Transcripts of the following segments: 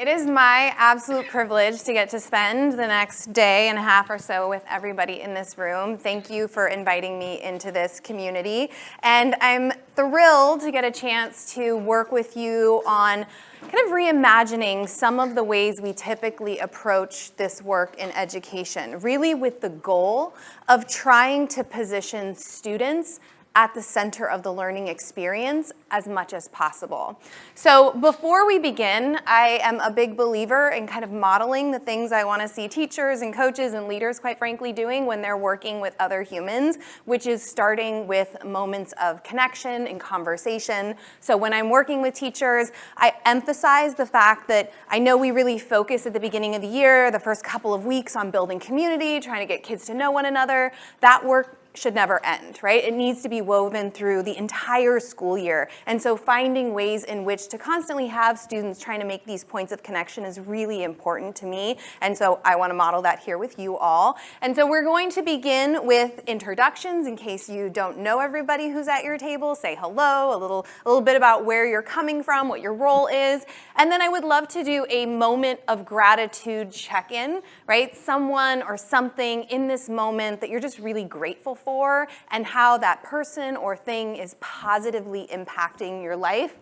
It is my absolute privilege to get to spend the next day and a half or so with everybody in this room. Thank you for inviting me into this community. And I'm thrilled to get a chance to work with you on kind of reimagining some of the ways we typically approach this work in education, really with the goal of trying to position students at the center of the learning experience as much as possible. So before we begin, I am a big believer in kind of modeling the things I want to see teachers and coaches and leaders, quite frankly, doing when they're working with other humans, which is starting with moments of connection and conversation. So when I'm working with teachers, I emphasize the fact that I know we really focus at the beginning of the year, the first couple of weeks, on building community, trying to get kids to know one another. That work should never end, right? It needs to be woven through the entire school year. And so finding ways in which to constantly have students trying to make these points of connection is really important to me. And so I want to model that here with you all. And so we're going to begin with introductions in case you don't know everybody who's at your table. Say hello, a little bit about where you're coming from, what your role is. And then I would love to do a moment of gratitude check-in, right? Someone or something in this moment that you're just really grateful for, and how that person or thing is positively impacting your life.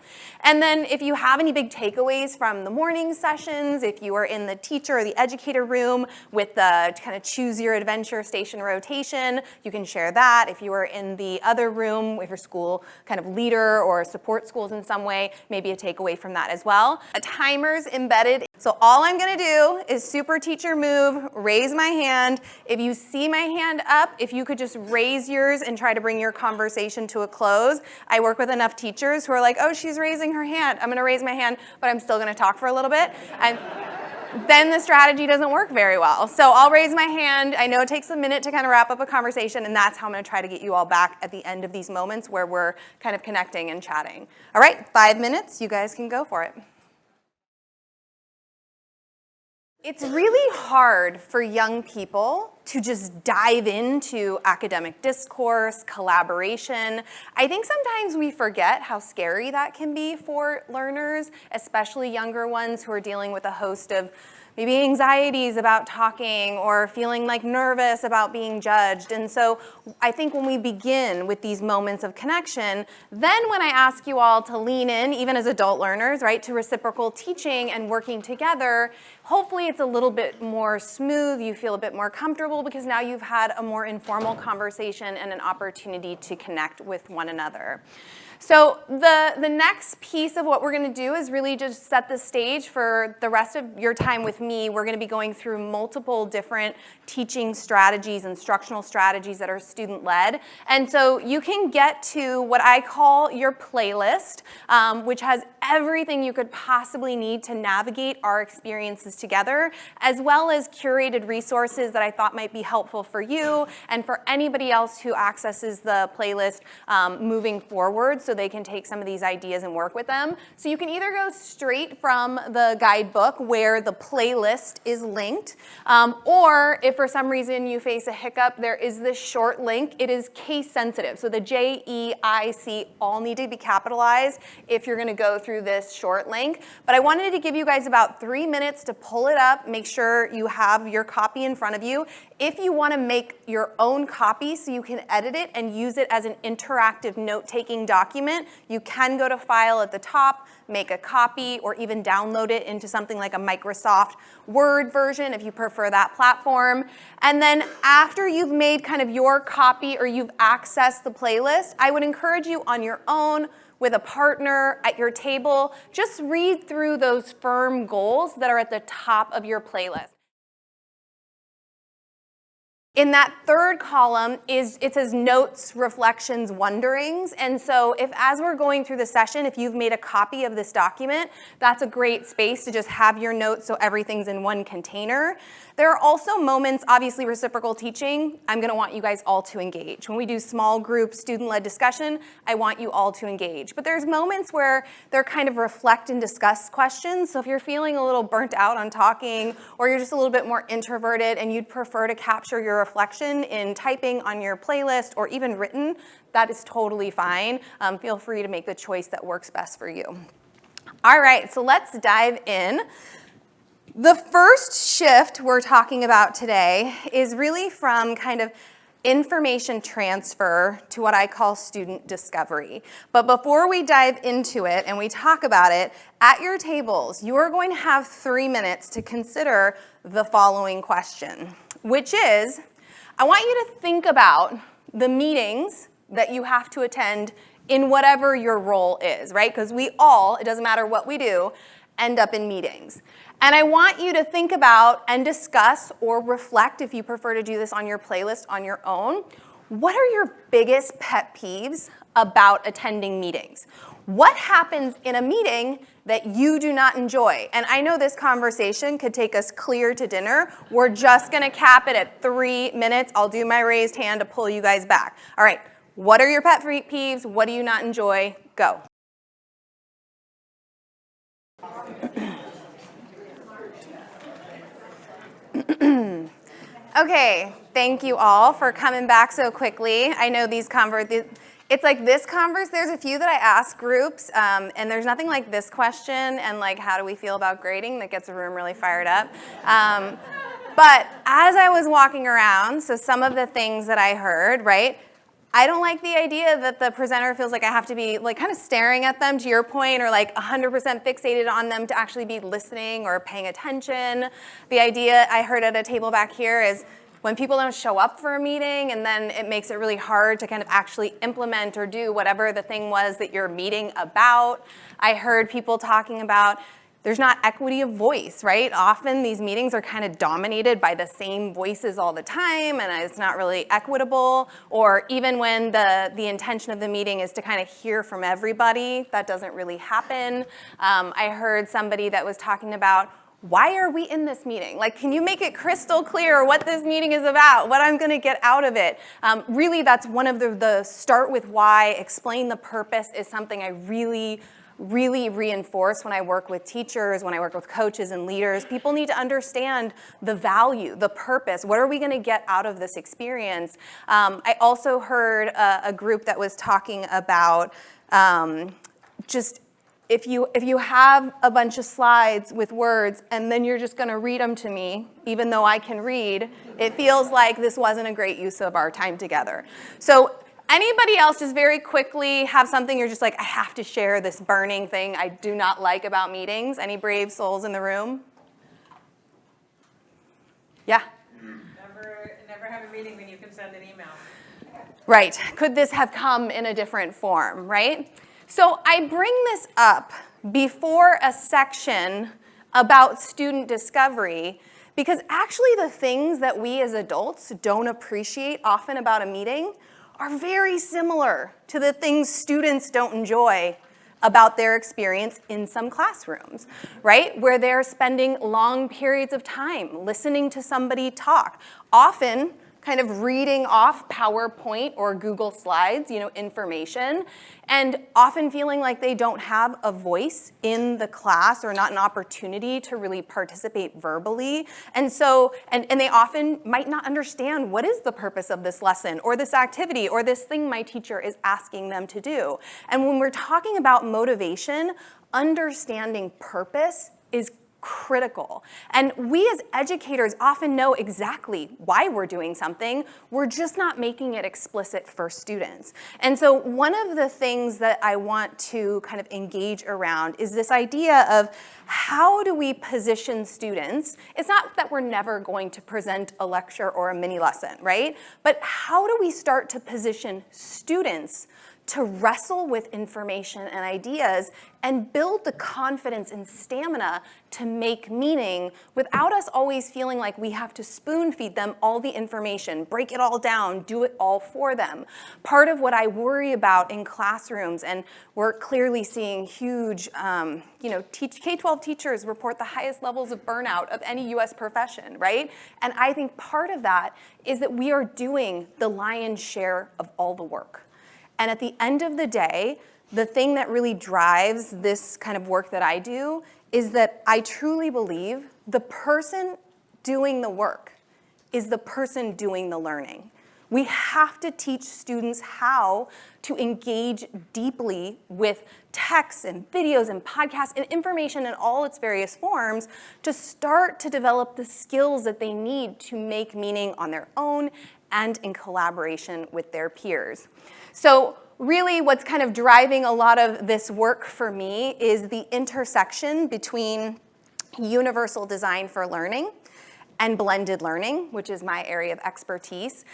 And then if you have any big takeaways from the morning sessions, if you are in the teacher or the educator room with the kind of choose your adventure station rotation, you can share that. If you are in the other room with your school kind of leader or support schools in some way, maybe a takeaway from that as well. A timer's embedded. So all I'm gonna do is super teacher move, raise my hand. If you see my hand up, if you could just raise yours and try to bring your conversation to a close. I work with enough teachers who are like, oh, she's raising her hand. I'm gonna raise my hand, but I'm still gonna talk for a little bit. And then the strategy doesn't work very well. So I'll raise my hand. I know it takes a minute to kind of wrap up a conversation, and that's how I'm gonna try to get you all back at the end of these moments where we're kind of connecting and chatting. All right, 5 minutes, you guys can go for it. It's really hard for young people to just dive into academic discourse, collaboration. I think sometimes we forget how scary that can be for learners, especially younger ones who are dealing with a host of maybe anxieties about talking or feeling like nervous about being judged. And so I think when we begin with these moments of connection, then when I ask you all to lean in, even as adult learners, right, to reciprocal teaching and working together, hopefully it's a little bit more smooth, you feel a bit more comfortable because now you've had a more informal conversation and an opportunity to connect with one another. So the next piece of what we're going to do is really just set the stage for the rest of your time with me. We're going to be going through multiple different teaching strategies, instructional strategies that are student-led. And so you can get to what I call your playlist, which has everything you could possibly need to navigate our experiences together, as well as curated resources that I thought might be helpful for you and for anybody else who accesses the playlist moving forward, so they can take some of these ideas and work with them. So you can either go straight from the guidebook where the playlist is linked, or if for some reason you face a hiccup, there is this short link. It is case sensitive. So the JEIC all need to be capitalized if you're gonna go through this short link. But I wanted to give you guys about 3 minutes to pull it up, make sure you have your copy in front of you. If you wanna make your own copy so you can edit it and use it as an interactive note-taking document, you can go to File at the top, make a copy, or even download it into something like a Microsoft Word version if you prefer that platform. And then after you've made kind of your copy or you've accessed the playlist, I would encourage you on your own, with a partner at your table, just read through those firm goals that are at the top of your playlist. In that third column it says notes, reflections, wonderings. And so if as we're going through the session, if you've made a copy of this document, that's a great space to just have your notes so everything's in one container. There are also moments, obviously reciprocal teaching, I'm gonna want you guys all to engage. When we do small group student-led discussion, I want you all to engage. But there's moments where they're kind of reflect and discuss questions. So if you're feeling a little burnt out on talking, or you're just a little bit more introverted and you'd prefer to capture your reflection in typing on your playlist or even written, that is totally fine. Feel free to make the choice that works best for you. All right, so let's dive in. The first shift we're talking about today is really from kind of information transfer to what I call student discovery. But before we dive into it and we talk about it, at your tables, you are going to have 3 minutes to consider the following question, which is, I want you to think about the meetings that you have to attend in whatever your role is, right? Because we all, it doesn't matter what we do, end up in meetings. And I want you to think about and discuss or reflect, if you prefer to do this on your playlist on your own, what are your biggest pet peeves about attending meetings? What happens in a meeting that you do not enjoy? And I know this conversation could take us clear to dinner. We're just going to cap it at 3 minutes. I'll do my raised hand to pull you guys back. All right, what are your pet peeves? What do you not enjoy? Go. Okay, thank you all for coming back so quickly. I know these it's like this there's a few that I ask groups, and there's nothing like this question and like how do we feel about grading that gets a room really fired up. But as I was walking around, so some of the things that I heard, right? I don't like the idea that the presenter feels like I have to be like kind of staring at them, to your point, or like 100% fixated on them to actually be listening or paying attention. The idea I heard at a table back here is when people don't show up for a meeting and then it makes it really hard to kind of actually implement or do whatever the thing was that you're meeting about. I heard people talking about there's not equity of voice, right? Often these meetings are kind of dominated by the same voices all the time, and it's not really equitable. Or even when the intention of the meeting is to kind of hear from everybody, that doesn't really happen. I heard somebody that was talking about, why are we in this meeting? Like, can you make it crystal clear what this meeting is about, what I'm going to get out of it? Really, that's one of the start with why, explain the purpose is something I really reinforce when I work with teachers, when I work with coaches and leaders. People need to understand the value, the purpose. What are we going to get out of this experience? I also heard a group that was talking about just if you have a bunch of slides with words and then you're just going to read them to me, even though I can read, it feels like this wasn't a great use of our time together. So anybody else just very quickly have something you're just like, I have to share this burning thing I do not like about meetings? Any brave souls in the room? Yeah? Never have a meeting when you can send an email. Right. Could this have come in a different form, right? So I bring this up before a section about student discovery because actually the things that we as adults don't appreciate often about a meeting are very similar to the things students don't enjoy about their experience in some classrooms, right? Where they're spending long periods of time listening to somebody talk, often kind of reading off PowerPoint or Google Slides, information, and often feeling like they don't have a voice in the class or not an opportunity to really participate verbally. And so, and they often might not understand what is the purpose of this lesson or this activity or this thing my teacher is asking them to do. And when we're talking about motivation, understanding purpose is critical. And we as educators often know exactly why we're doing something. We're just not making it explicit for students. And so one of the things that I want to kind of engage around is this idea of how do we position students? It's not that we're never going to present a lecture or a mini lesson, right? But how do we start to position students to wrestle with information and ideas and build the confidence and stamina to make meaning without us always feeling like we have to spoon feed them all the information, break it all down, do it all for them. Part of what I worry about in classrooms, and we're clearly seeing huge, K-12 teachers report the highest levels of burnout of any US profession, right? And I think part of that is that we are doing the lion's share of all the work. And at the end of the day, the thing that really drives this kind of work that I do is that I truly believe the person doing the work is the person doing the learning. We have to teach students how to engage deeply with texts and videos and podcasts and information in all its various forms to start to develop the skills that they need to make meaning on their own and in collaboration with their peers. So really what's kind of driving a lot of this work for me is the intersection between universal design for learning and blended learning, which is my area of expertise.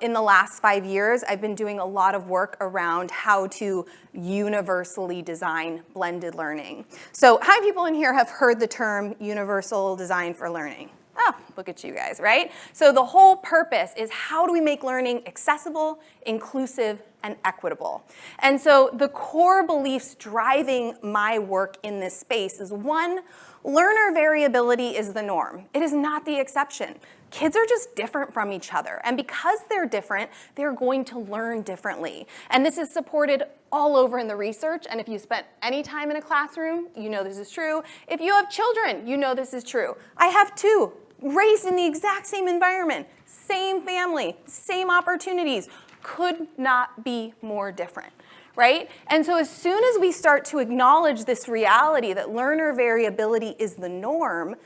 In the last 5 years, I've been doing a lot of work around how to universally design blended learning. So how many people in here have heard the term universal design for learning? Oh, look at you guys, right? So the whole purpose is how do we make learning accessible, inclusive, and equitable? And so the core beliefs driving my work in this space is one, learner variability is the norm. It is not the exception. Kids are just different from each other. And because they're different, they're going to learn differently. And this is supported all over in the research. And if you spent any time in a classroom, you know this is true. If you have children, you know this is true. I have two, raised in the exact same environment, same family, same opportunities, could not be more different. Right? And so as soon as we start to acknowledge this reality that learner variability is the norm,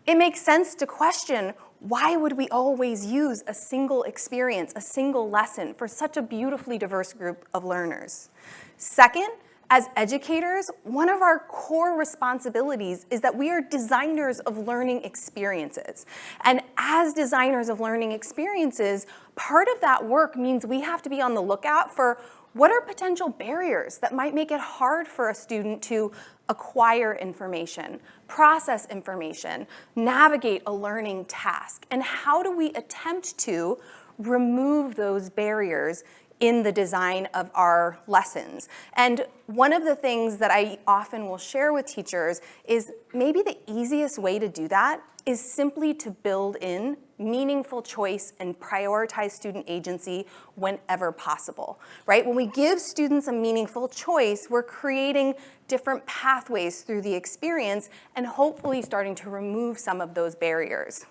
it makes sense to question, why would we always use a single experience, a single lesson for such a beautifully diverse group of learners? Second, as educators, one of our core responsibilities is that we are designers of learning experiences. And as designers of learning experiences, part of that work means we have to be on the lookout for what are potential barriers that might make it hard for a student to acquire information, process information, navigate a learning task? And how do we attempt to remove those barriers in the design of our lessons? And one of the things that I often will share with teachers is maybe the easiest way to do that is simply to build in meaningful choice and prioritize student agency whenever possible, right? When we give students a meaningful choice, we're creating different pathways through the experience and hopefully starting to remove some of those barriers.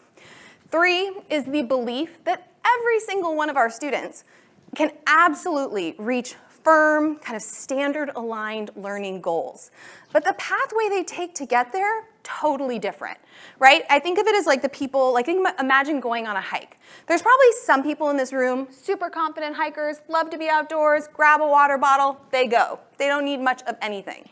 3 is the belief that every single one of our students can absolutely reach firm, kind of standard-aligned learning goals. But the pathway they take to get there, totally different, right? I think of it as like the people, like imagine going on a hike. There's probably some people in this room, super confident hikers, love to be outdoors, grab a water bottle, they go. They don't need much of anything.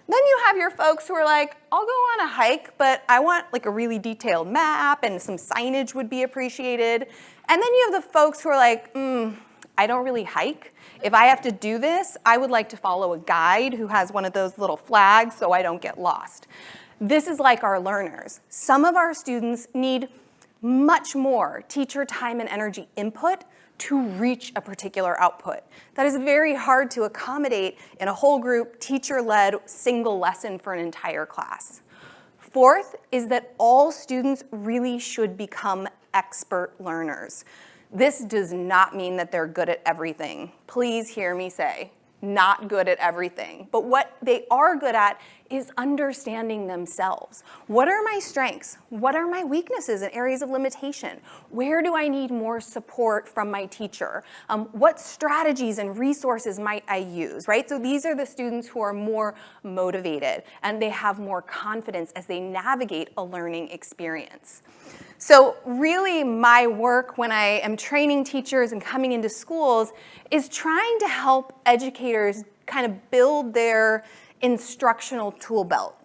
Then you have your folks who are like, I'll go on a hike, but I want like a really detailed map and some signage would be appreciated. And then you have the folks who are like, I don't really hike. If I have to do this, I would like to follow a guide who has one of those little flags so I don't get lost. This is like our learners. Some of our students need much more teacher time and energy input to reach a particular output. That is very hard to accommodate in a whole group, teacher-led, single lesson for an entire class. 4th is that all students really should become expert learners. This does not mean that they're good at everything. Please hear me say, not good at everything. But what they are good at is understanding themselves. What are my strengths? What are my weaknesses and areas of limitation? Where do I need more support from my teacher? What strategies and resources might I use, right? So these are the students who are more motivated and they have more confidence as they navigate a learning experience. So really my work when I am training teachers and coming into schools is trying to help educators kind of build their instructional tool belt.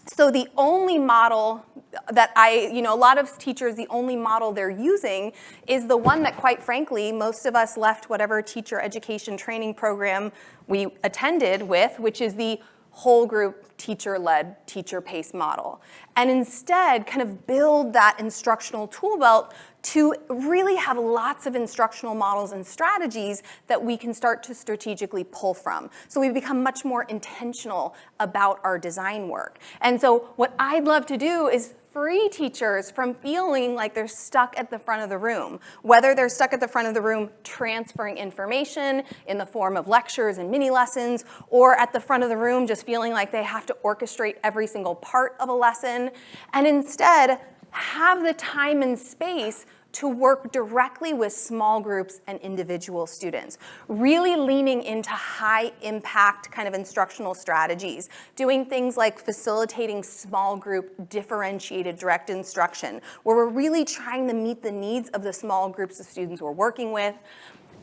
So the only model that a lot of teachers, the only model they're using is the one that quite frankly, most of us left whatever teacher education training program we attended with, which is the whole group teacher-led, teacher-paced model. And instead kind of build that instructional tool belt to really have lots of instructional models and strategies that we can start to strategically pull from. So we become much more intentional about our design work. And so what I'd love to do is free teachers from feeling like they're stuck at the front of the room, whether they're stuck at the front of the room transferring information in the form of lectures and mini lessons, or at the front of the room just feeling like they have to orchestrate every single part of a lesson, and instead have the time and space to work directly with small groups and individual students, really leaning into high impact kind of instructional strategies, doing things like facilitating small group differentiated direct instruction, where we're really trying to meet the needs of the small groups of students we're working with.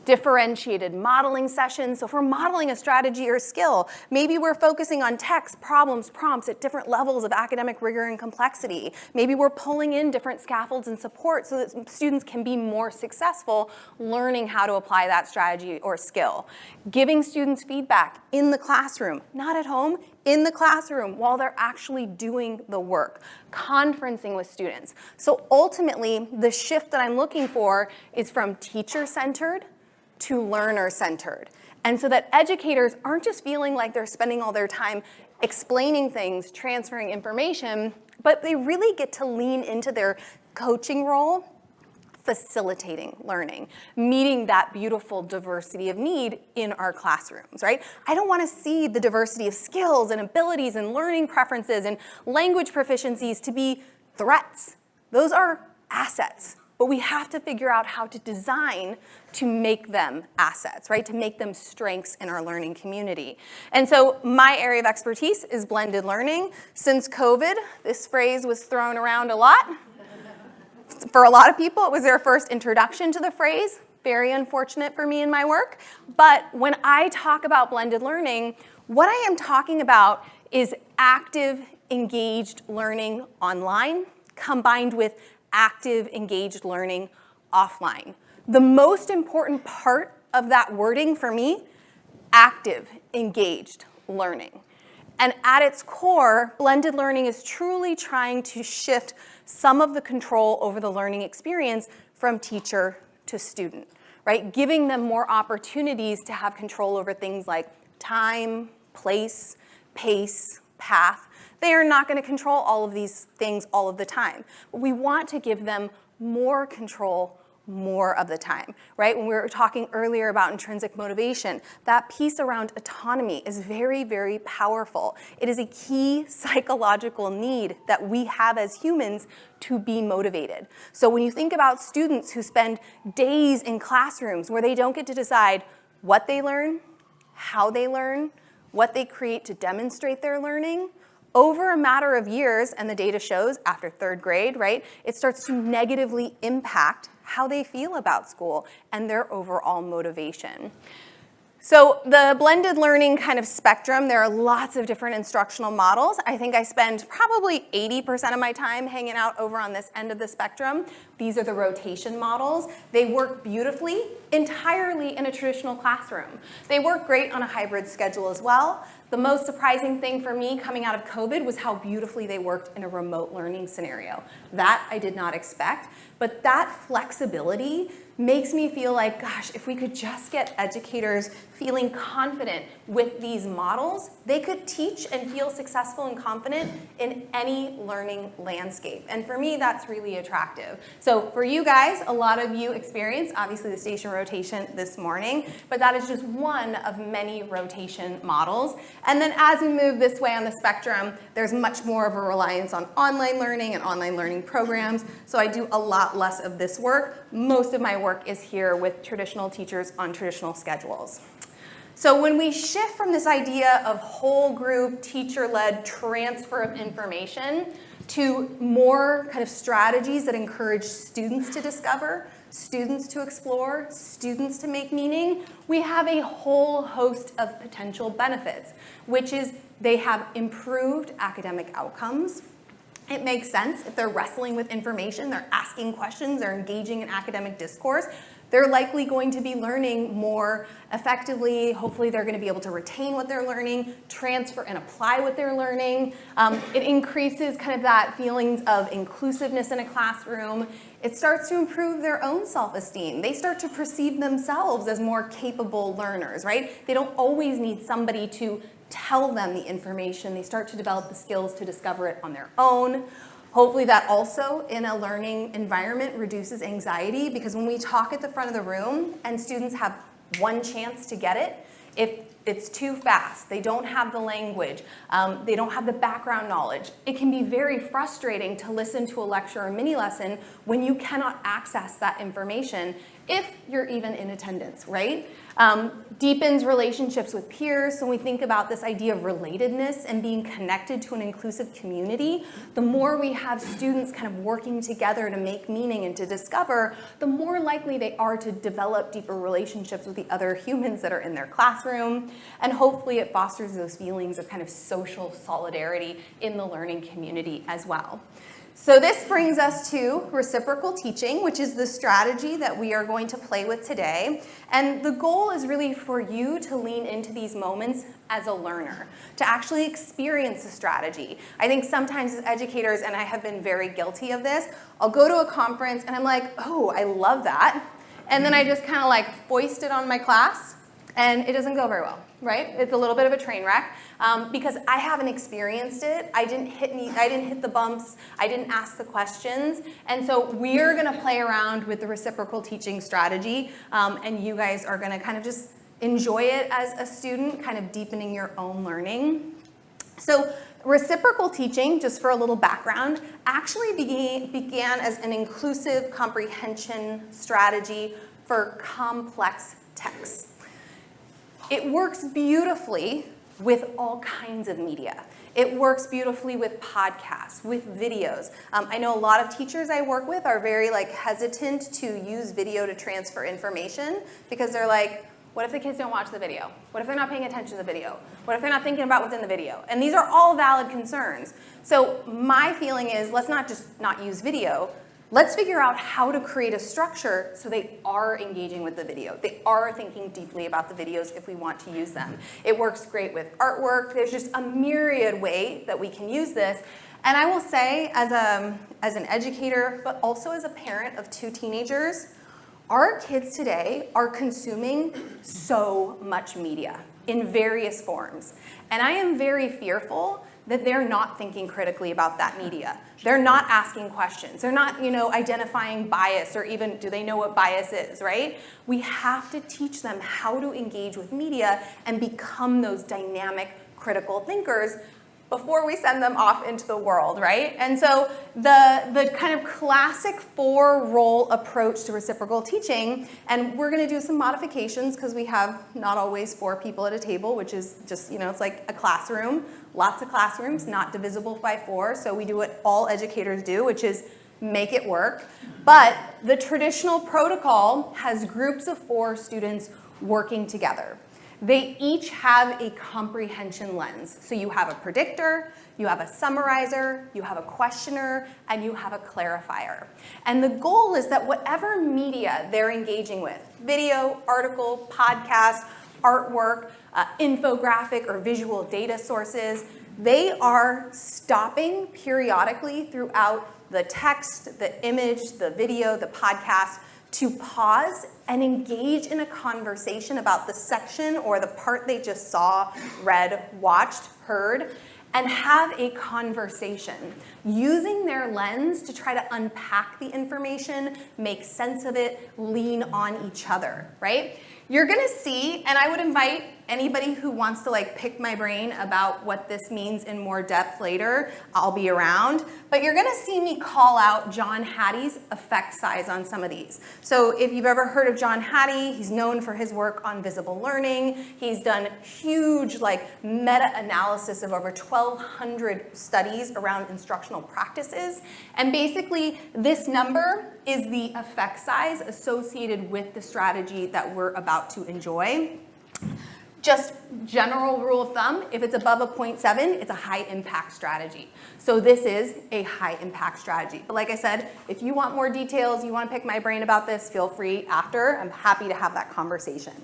Differentiated modeling sessions. So if we're modeling a strategy or skill, maybe we're focusing on text, problems, prompts at different levels of academic rigor and complexity. Maybe we're pulling in different scaffolds and support so that students can be more successful learning how to apply that strategy or skill. Giving students feedback in the classroom, not at home, in the classroom while they're actually doing the work. Conferencing with students. So ultimately, the shift that I'm looking for is from teacher-centered to learner-centered. And so that educators aren't just feeling like they're spending all their time explaining things, transferring information, but they really get to lean into their coaching role, facilitating learning, meeting that beautiful diversity of need in our classrooms, right? I don't want to see the diversity of skills and abilities and learning preferences and language proficiencies to be threats. Those are assets. But we have to figure out how to design to make them assets, right? To make them strengths in our learning community. And so my area of expertise is blended learning. Since COVID, this phrase was thrown around a lot. For a lot of people, it was their first introduction to the phrase. Very unfortunate for me in my work. But when I talk about blended learning, what I am talking about is active, engaged learning online combined with active, engaged learning offline. The most important part of that wording for me, active, engaged learning. And at its core, blended learning is truly trying to shift some of the control over the learning experience from teacher to student, right? Giving them more opportunities to have control over things like time, place, pace, path. They are not going to control all of these things all of the time. But we want to give them more control more of the time, right? When we were talking earlier about intrinsic motivation, that piece around autonomy is very, very powerful. It is a key psychological need that we have as humans to be motivated. So when you think about students who spend days in classrooms where they don't get to decide what they learn, how they learn, what they create to demonstrate their learning, over a matter of years, and the data shows after third grade, right, it starts to negatively impact how they feel about school and their overall motivation. So the blended learning kind of spectrum, there are lots of different instructional models. I think I spend probably 80% of my time hanging out over on this end of the spectrum. These are the rotation models. They work beautifully entirely in a traditional classroom. They work great on a hybrid schedule as well. The most surprising thing for me coming out of COVID was how beautifully they worked in a remote learning scenario. That I did not expect, but that flexibility makes me feel like, gosh, if we could just get educators feeling confident with these models, they could teach and feel successful and confident in any learning landscape. And for me, that's really attractive. So for you guys, a lot of you experienced, obviously, the station rotation this morning, but that is just one of many rotation models. And then as we move this way on the spectrum, there's much more of a reliance on online learning and online learning programs. So I do a lot less of this work. Most of my work is here with traditional teachers on traditional schedules. So when we shift from this idea of whole group, teacher-led transfer of information to more kind of strategies that encourage students to discover, students to explore, students to make meaning, we have a whole host of potential benefits, which is they have improved academic outcomes. It makes sense if they're wrestling with information, they're asking questions, they're engaging in academic discourse. They're likely going to be learning more effectively. Hopefully they're going to be able to retain what they're learning, transfer and apply what they're learning. It increases kind of that feelings of inclusiveness in a classroom. It starts to improve their own self-esteem. They start to perceive themselves as more capable learners, right? They don't always need somebody to tell them the information. They start to develop the skills to discover it on their own. Hopefully that also in a learning environment reduces anxiety, because when we talk at the front of the room and students have one chance to get it, if It's too fast. They don't have the language. They don't have the background knowledge. It can be very frustrating to listen to a lecture or mini lesson when you cannot access that information if you're even in attendance, right? Deepens relationships with peers. So when we think about this idea of relatedness and being connected to an inclusive community, the more we have students kind of working together to make meaning and to discover, the more likely they are to develop deeper relationships with the other humans that are in their classroom. And hopefully it fosters those feelings of kind of social solidarity in the learning community as well. So this brings us to reciprocal teaching, which is the strategy that we are going to play with today. And the goal is really for you to lean into these moments as a learner, to actually experience the strategy. I think sometimes as educators, and I have been very guilty of this, I'll go to a conference and I'm like, oh, I love that. And then I just kind of like foist it on my class, and it doesn't go very well, right? It's a little bit of a train wreck because I haven't experienced it. I didn't hit the bumps. I didn't ask the questions. And so we're going to play around with the reciprocal teaching strategy, and you guys are going to kind of just enjoy it as a student, kind of deepening your own learning. So reciprocal teaching, just for a little background, actually began as an inclusive comprehension strategy for complex texts. It works beautifully with all kinds of media. It works beautifully with podcasts, with videos. I know a lot of teachers I work with are very hesitant to use video to transfer information because they're like, what if the kids don't watch the video? What if they're not paying attention to the video? What if they're not thinking about what's in the video? And these are all valid concerns. So my feeling is, let's not just not use video. Let's figure out how to create a structure so they are engaging with the video. They are thinking deeply about the videos if we want to use them. It works great with artwork. There's just a myriad way that we can use this. And I will say, as an educator, but also as a parent of 2 teenagers, our kids today are consuming so much media in various forms. And I am very fearful that they're not thinking critically about that media. They're not asking questions. They're not, identifying bias, or even do they know what bias is, right? We have to teach them how to engage with media and become those dynamic, critical thinkers before we send them off into the world, right? And so the kind of classic 4-role approach to reciprocal teaching, and we're gonna do some modifications because we have not always 4 people at a table, which is just, it's like a classroom, lots of classrooms, not divisible by 4, so we do what all educators do, which is make it work. But the traditional protocol has groups of 4 students working together. They each have a comprehension lens. So you have a predictor, you have a summarizer, you have a questioner, and you have a clarifier. And the goal is that whatever media they're engaging with, video, article, podcast, artwork, infographic, or visual data sources, they are stopping periodically throughout the text, the image, the video, the podcast, to pause and engage in a conversation about the section or the part they just saw, read, watched, heard, and have a conversation using their lens to try to unpack the information, make sense of it, lean on each other, right? You're gonna see, and I would invite anybody who wants to pick my brain about what this means in more depth later, I'll be around. But you're gonna see me call out John Hattie's effect size on some of these. So if you've ever heard of John Hattie, he's known for his work on visible learning. He's done huge meta-analysis of over 1,200 studies around instructional practices. And basically this number is the effect size associated with the strategy that we're about to enjoy. Just general rule of thumb, if it's above a 0.7, it's a high impact strategy. So this is a high impact strategy. But like I said, if you want more details, you want to pick my brain about this, feel free after. I'm happy to have that conversation.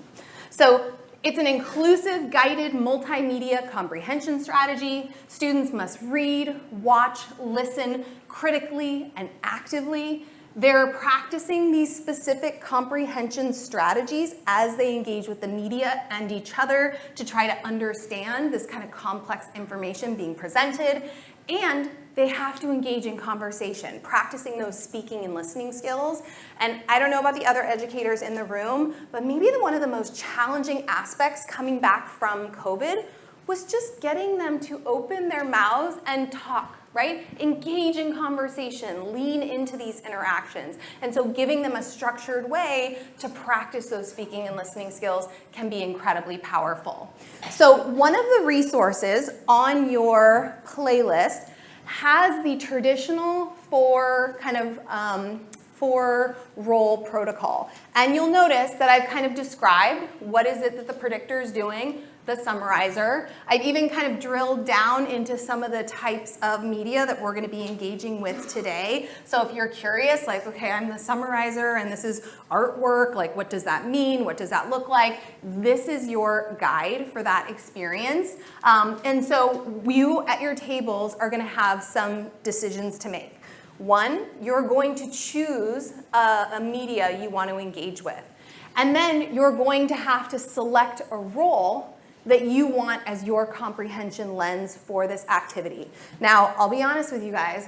So it's an inclusive, guided, multimedia comprehension strategy. Students must read, watch, listen critically and actively. They're practicing these specific comprehension strategies as they engage with the media and each other to try to understand this kind of complex information being presented. And they have to engage in conversation, practicing those speaking and listening skills. And I don't know about the other educators in the room, but maybe one of the most challenging aspects coming back from COVID was just getting them to open their mouths and talk, right? Engage in conversation, lean into these interactions. And so giving them a structured way to practice those speaking and listening skills can be incredibly powerful. So one of the resources on your playlist has the traditional four role protocol. And you'll notice that I've kind of described what is it that the predictor is doing, the summarizer. I've even kind of drilled down into some of the types of media that we're going to be engaging with today. So if you're curious, like, okay, I'm the summarizer and this is artwork, like what does that mean? What does that look like? This is your guide for that experience. And so you at your tables are going to have some decisions to make. One, you're going to choose a media you want to engage with. And then you're going to have to select a role that you want as your comprehension lens for this activity. Now, I'll be honest with you guys,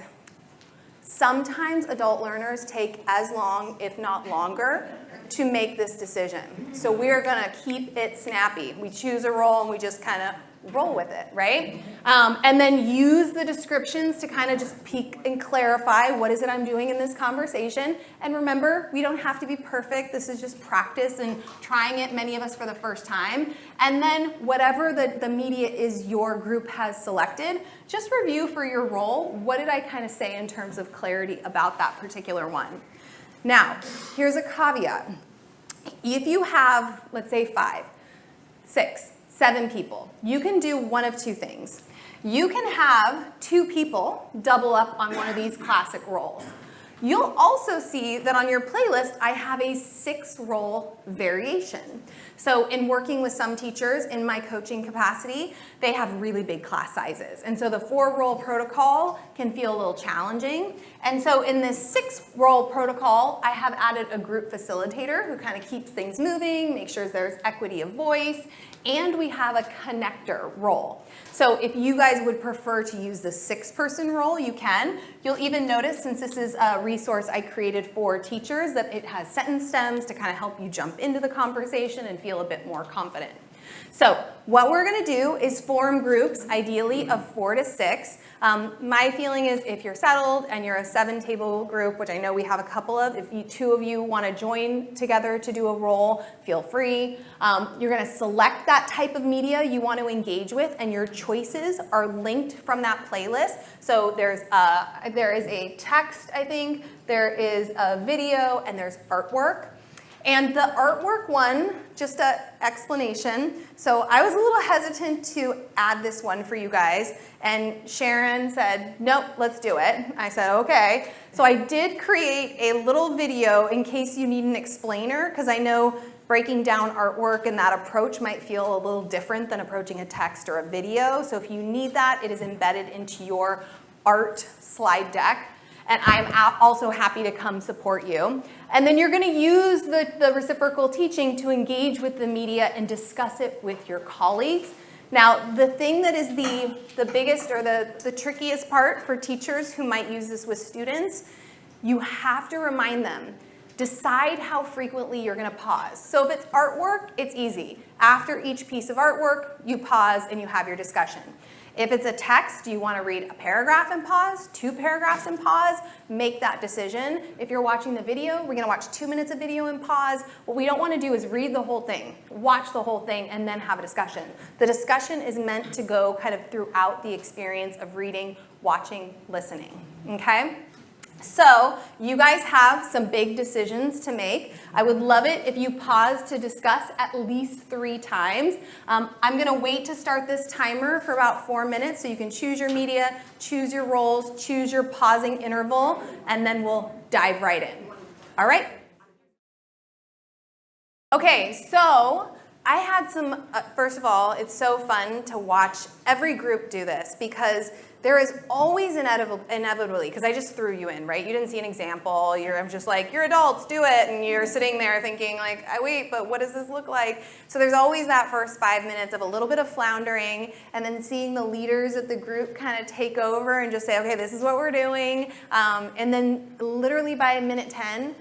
sometimes adult learners take as long, if not longer, to make this decision. So we're gonna keep it snappy. We choose a role and we just kind of roll with it, right? And then use the descriptions to kind of just peek and clarify what is it I'm doing in this conversation. And remember, we don't have to be perfect. This is just practice and trying it, many of us for the first time. And then whatever the media is your group has selected, just review for your role, what did I kind of say in terms of clarity about that particular one. Now, here's a caveat. If you have, let's say 5, 6, 7 people, you can do one of two things. You can have 2 people double up on one of these classic roles. You'll also see that on your playlist, I have a 6-role variation. So in working with some teachers in my coaching capacity, they have really big class sizes. And so the 4-role protocol can feel a little challenging. And so in this 6-role protocol, I have added a group facilitator who kind of keeps things moving, makes sure there's equity of voice, and we have a connector role. So if you guys would prefer to use the 6-person role, you can. You'll even notice, since this is a resource I created for teachers, that it has sentence stems to kind of help you jump into the conversation and feel a bit more confident. So what we're going to do is form groups, ideally of 4 to 6. My feeling is if you're settled and you're a 7-table group, which I know we have a couple of, if 2 of you want to join together to do a role, feel free. You're going to select that type of media you want to engage with, and your choices are linked from that playlist. So there is a text, I think, there is a video, and there's artwork. And the artwork one, just an explanation. So I was a little hesitant to add this one for you guys. And Sharon said, nope, let's do it. I said, okay. So I did create a little video in case you need an explainer, because I know breaking down artwork and that approach might feel a little different than approaching a text or a video. So if you need that, it is embedded into your art slide deck. And I'm also happy to come support you. And then you're going to use the reciprocal teaching to engage with the media and discuss it with your colleagues. Now, the thing that is the biggest or the trickiest part for teachers who might use this with students, you have to remind them, decide how frequently you're going to pause. So if it's artwork, it's easy. After each piece of artwork, you pause and you have your discussion. If it's a text, you want to read a paragraph and pause, 2 paragraphs and pause, make that decision. If you're watching the video, we're going to watch 2 minutes of video and pause. What we don't want to do is read the whole thing, watch the whole thing, and then have a discussion. The discussion is meant to go kind of throughout the experience of reading, watching, listening, okay? So you guys have some big decisions to make. I would love it if you pause to discuss at least 3 times. I'm going to wait to start this timer for about 4 minutes so you can choose your media, choose your roles, choose your pausing interval, and then we'll dive right in. All right? Okay, so I had some, first of all, it's so fun to watch every group do this because there is always inevitably, because I just threw you in, right? You didn't see an example. I'm just like, you're adults, do it. And you're sitting there thinking like, wait, but what does this look like? So there's always that first 5 minutes of a little bit of floundering, and then seeing the leaders of the group kind of take over and just say, okay, this is what we're doing. And then literally by minute 10,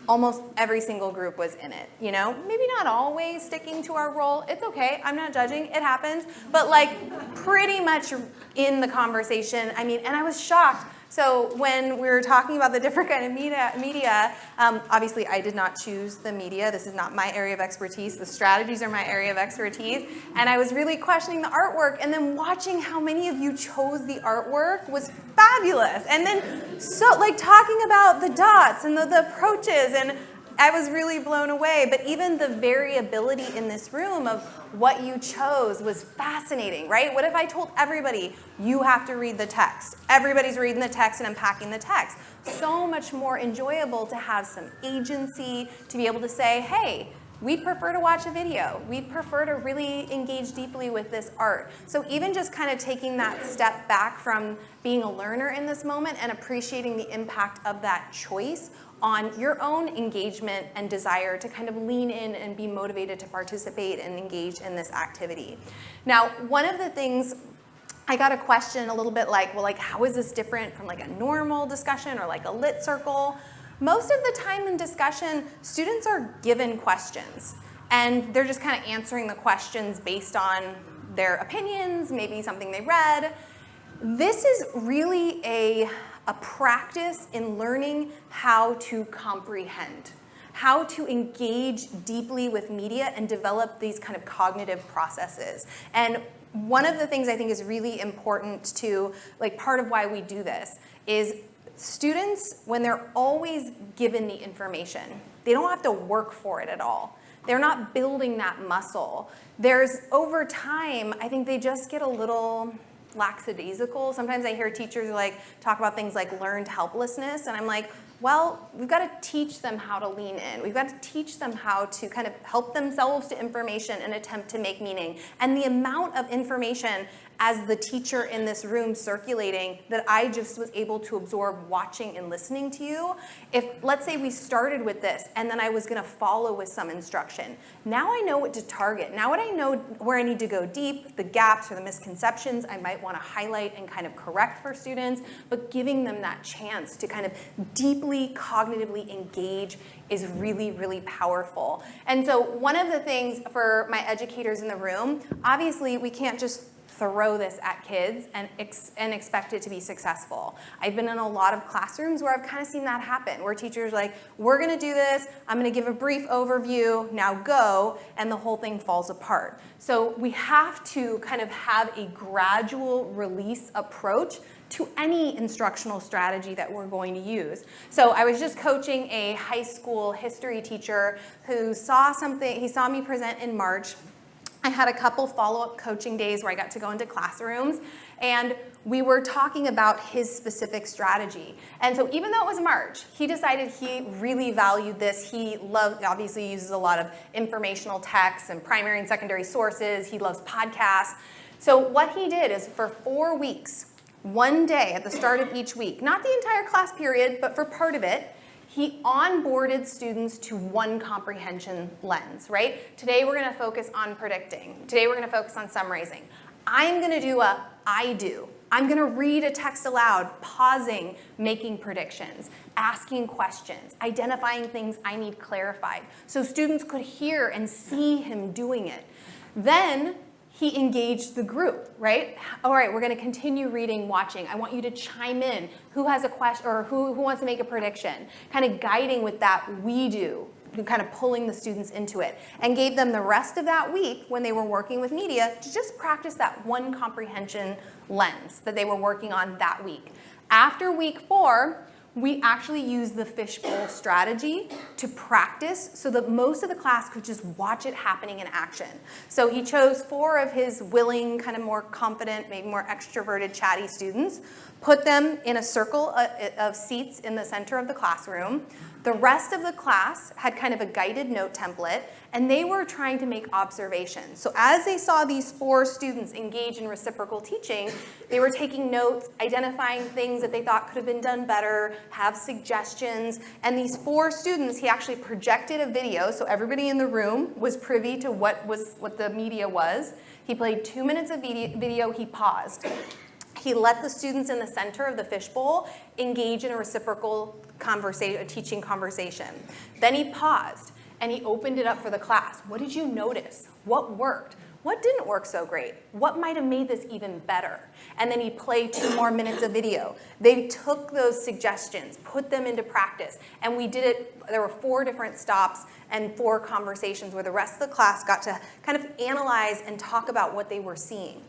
almost every single group was in it, you know? Maybe not always sticking to our role. It's okay, I'm not judging, it happens. But like pretty much in the conversation, I mean, and I was shocked. So when we were talking about the different kind of media, obviously I did not choose the media. This is not my area of expertise. The strategies are my area of expertise. And I was really questioning the artwork, and then watching how many of you chose the artwork was fabulous. And then so like talking about the dots and the approaches, and I was really blown away. But even the variability in this room of what you chose was fascinating, right? What if I told everybody, you have to read the text? Everybody's reading the text and unpacking the text. So much more enjoyable to have some agency, to be able to say, hey, we'd prefer to watch a video. We'd prefer to really engage deeply with this art. So even just kind of taking that step back from being a learner in this moment and appreciating the impact of that choice on your own engagement and desire to kind of lean in and be motivated to participate and engage in this activity. Now, one of the things, I got a question a little bit like, well, like, how is this different from like a normal discussion or like a lit circle? Most of the time in discussion, students are given questions, and they're just kind of answering the questions based on their opinions, maybe something they read. This is really a practice in learning how to comprehend, how to engage deeply with media and develop these kind of cognitive processes. And one of the things I think is really important to, like, part of why we do this is students, when they're always given the information, they don't have to work for it at all. They're not building that muscle. There's, over time, I think they just get a little lackadaisical. Sometimes I hear teachers like talk about things like learned helplessness, and I'm like, well, we've got to teach them how to lean in. We've got to teach them how to kind of help themselves to information and attempt to make meaning. And the amount of information as the teacher in this room circulating that I just was able to absorb watching and listening to you, if let's say we started with this and then I was going to follow with some instruction, now I know what to target. Now I know where I need to go deep, the gaps or the misconceptions I might want to highlight and kind of correct for students, but giving them that chance to kind of deeply cognitively engage is really, really powerful. And so one of the things for my educators in the room, obviously we can't just throw this at kids and expect it to be successful. I've been in a lot of classrooms where I've kind of seen that happen, where teachers are like, we're going to do this, I'm going to give a brief overview, now go, and the whole thing falls apart. So we have to kind of have a gradual release approach to any instructional strategy that we're going to use. So I was just coaching a high school history teacher who saw something, he saw me present in March. I had a couple follow-up coaching days where I got to go into classrooms, and we were talking about his specific strategy. And so even though it was March, he decided he really valued this. He obviously uses a lot of informational texts and primary and secondary sources. He loves podcasts. So what he did is for 4 weeks, one day at the start of each week, not the entire class period, but for part of it, he onboarded students to one comprehension lens, right? Today we're going to focus on predicting. Today we're going to focus on summarizing. I'm going to do a I do. I'm going to read a text aloud, pausing, making predictions, asking questions, identifying things I need clarified, so students could hear and see him doing it. Then he engaged the group, right? All right, we're going to continue reading, watching. I want you to chime in. Who has a question, or who wants to make a prediction? Kind of guiding with that we do, kind of pulling the students into it. And gave them the rest of that week when they were working with media to just practice that one comprehension lens that they were working on that week. After week 4, we actually used the fishbowl strategy to practice so that most of the class could just watch it happening in action. So he chose 4 of his willing, kind of more confident, maybe more extroverted, chatty students, put them in a circle of seats in the center of the classroom. The rest of the class had kind of a guided note template, and they were trying to make observations. So as they saw these 4 students engage in reciprocal teaching, they were taking notes, identifying things that they thought could have been done better, have suggestions. And these 4 students, he actually projected a video, so everybody in the room was privy to what the media was. He played 2 minutes of video, he paused. He let the students in the center of the fishbowl engage in a reciprocal conversation, a teaching conversation. Then he paused and he opened it up for the class. What did you notice? What worked? What didn't work so great? What might have made this even better? And then he played 2 more minutes of video. They took those suggestions, put them into practice, and we did it. There were 4 different stops and 4 conversations where the rest of the class got to kind of analyze and talk about what they were seeing.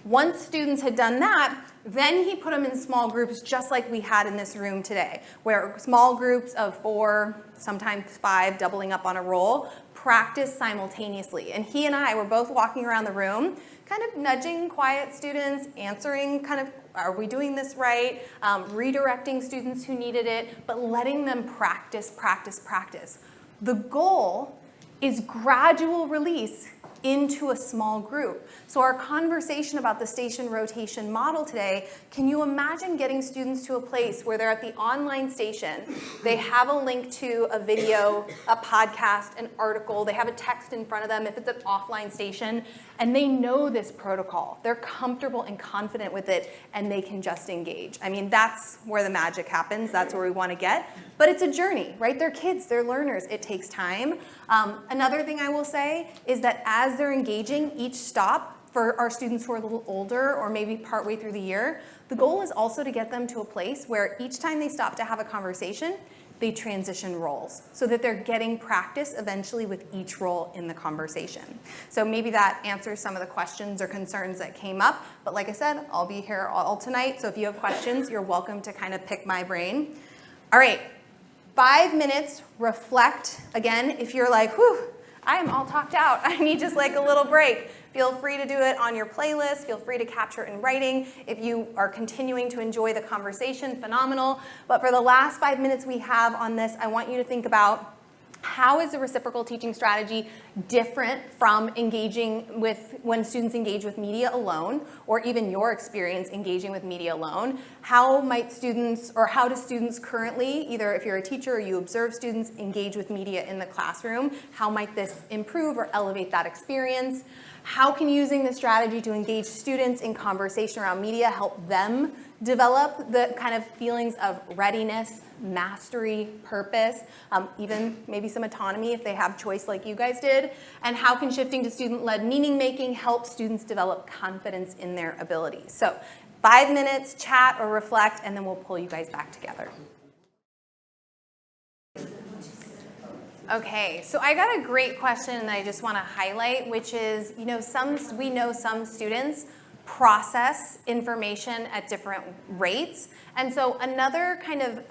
Once students had done that, then he put them in small groups just like we had in this room today, where small groups of 4, sometimes 5, doubling up on a roll, practice simultaneously. And he and I were both walking around the room, kind of nudging quiet students, answering kind of, are we doing this right? Redirecting students who needed it, but letting them practice, practice, practice. The goal is gradual release into a small group. So our conversation about the station rotation model today, can you imagine getting students to a place where they're at the online station, they have a link to a video, a podcast, an article, they have a text in front of them if it's an offline station, and they know this protocol. They're comfortable and confident with it, and they can just engage. I mean, that's where the magic happens. That's where we want to get. But it's a journey, right? They're kids, they're learners. It takes time. Another thing I will say is that as they're engaging, each stop for our students who are a little older or maybe partway through the year, the goal is also to get them to a place where each time they stop to have a conversation, they transition roles so that they're getting practice eventually with each role in the conversation. So maybe that answers some of the questions or concerns that came up. But like I said, I'll be here all tonight. So if you have questions, you're welcome to kind of pick my brain. All right, 5 minutes, reflect. Again, if you're like, whew, I am all talked out. I need just like a little break. Feel free to do it on your playlist. Feel free to capture it in writing. If you are continuing to enjoy the conversation, phenomenal. But for the last 5 minutes we have on this, I want you to think about how is the reciprocal teaching strategy different from engaging with, when students engage with media alone, or even your experience engaging with media alone? How might students, or how do students currently, either if you're a teacher or you observe students engage with media in the classroom, how might this improve or elevate that experience? How can using the strategy to engage students in conversation around media help them develop the kind of feelings of readiness, mastery, purpose, even maybe some autonomy if they have choice like you guys did? And how can shifting to student-led meaning making help students develop confidence in their abilities? So 5 minutes, chat or reflect, and then we'll pull you guys back together. Okay, so I got a great question that I just want to highlight, which is, we know some students process information at different rates. And so another kind of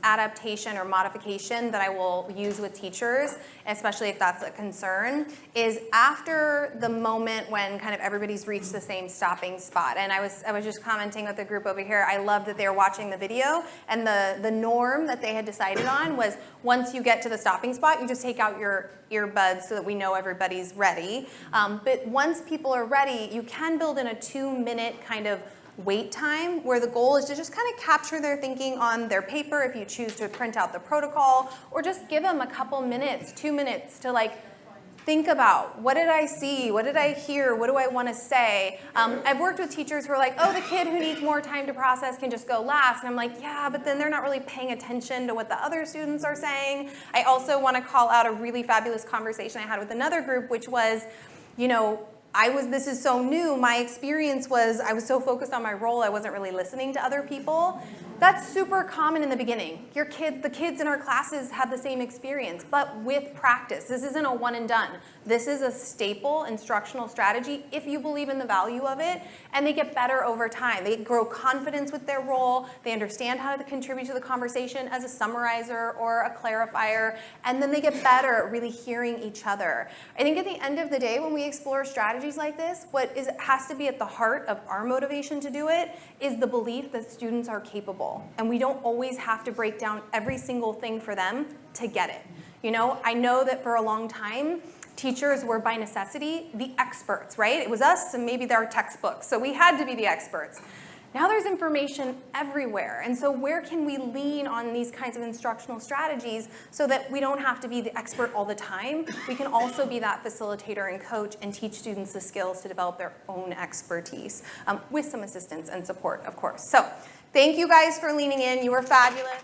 adaptation or modification that I will use with teachers, especially if that's a concern, is after the moment when kind of everybody's reached the same stopping spot. And I was just commenting with the group over here, I love that they were watching the video, and the norm that they had decided on was once you get to the stopping spot, you just take out your earbuds so that we know everybody's ready. But once people are ready, you can build in a 2-minute kind of wait time where the goal is to just kind of capture their thinking on their paper if you choose to print out the protocol, or just give them a couple minutes, 2 minutes to like think about, what did I see? What did I hear? What do I want to say? I've worked with teachers who are like, oh, the kid who needs more time to process can just go last. And I'm like, yeah, but then they're not really paying attention to what the other students are saying. I also want to call out a really fabulous conversation I had with another group, which was, this is so new. My experience was I was so focused on my role, I wasn't really listening to other people. That's super common in the beginning. The kids in our classes have the same experience, but with practice. This isn't a one and done. This is a staple instructional strategy if you believe in the value of it, and they get better over time. They grow confidence with their role, they understand how to contribute to the conversation as a summarizer or a clarifier, and then they get better at really hearing each other. I think at the end of the day, when we explore strategies like this, has to be at the heart of our motivation to do it is the belief that students are capable. And we don't always have to break down every single thing for them to get it. You know, I know that for a long time, teachers were by necessity the experts, right? It was us and maybe our textbooks, so we had to be the experts. Now there's information everywhere, and so where can we lean on these kinds of instructional strategies so that we don't have to be the expert all the time? We can also be that facilitator and coach and teach students the skills to develop their own expertise with some assistance and support, of course. So thank you guys for leaning in. You were fabulous.